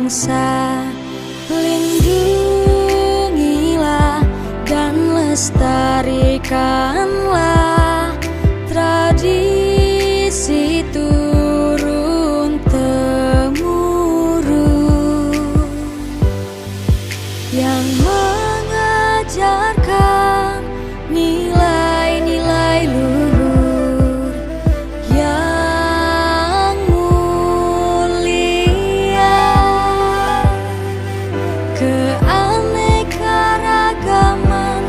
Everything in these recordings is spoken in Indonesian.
bangsa. Lindungilah dan lestarikanlah tradisi turun temurun yang mengajarkan nilai-nilai luhur yang mulia, keanekaragaman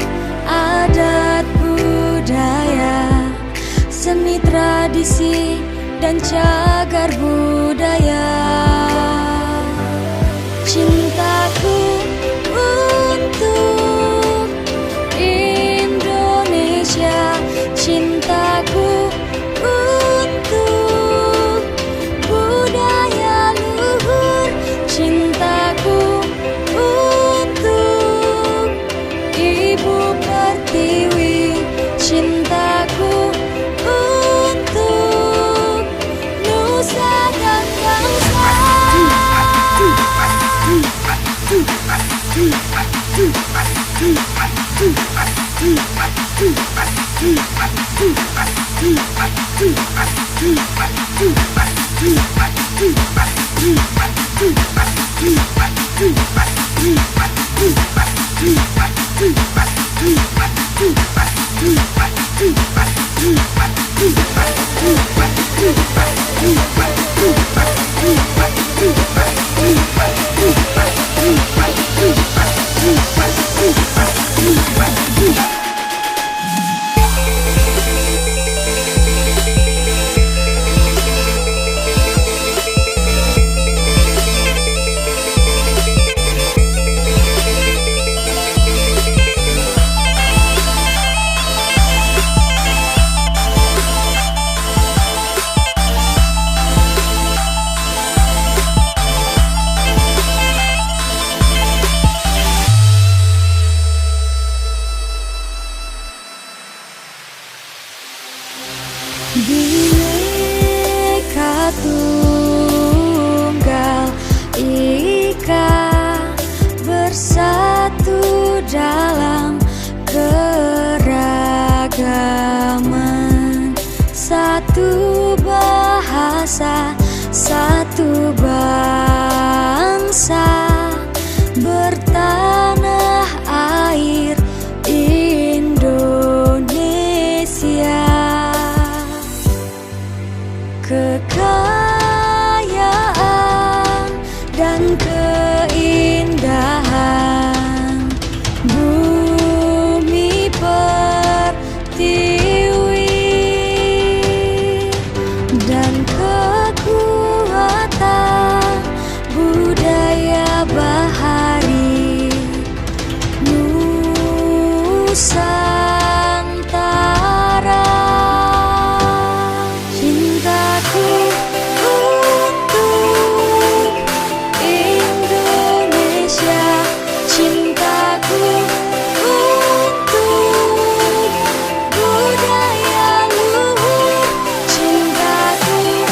adat budaya, seni tradisi dan cagar budaya. Cintaku untuk Indonesia, cintaku untuk budaya luhur, cintaku untuk Ibu Pertiwi, cintaku untuk nusa dan bangsa. Bhinneka Tunggal Ika, bersatu dalam keragaman, satu bahasa, satu bangsa, bertanah air Indonesia. Kekayaan dan keindahan bumi Pertiwi dan kekuatan budaya bahari Nusantara. Cintaku untuk Indonesia, cintaku untuk budaya luhur, cintaku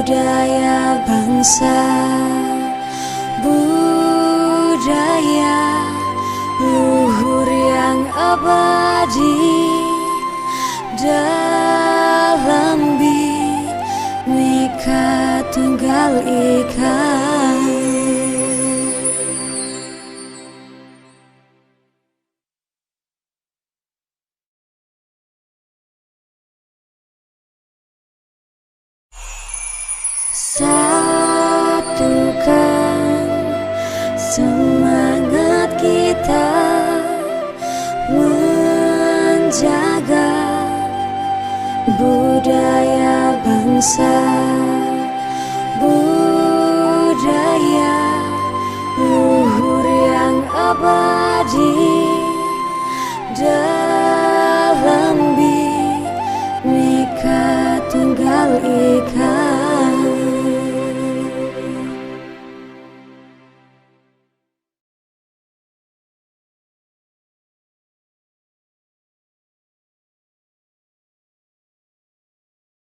budaya bangsa, budaya luhur yang abadi dalam Bhinneka Tunggal Ika. Satukan semangat kita menjaga budaya bangsa, budaya luhur yang abadi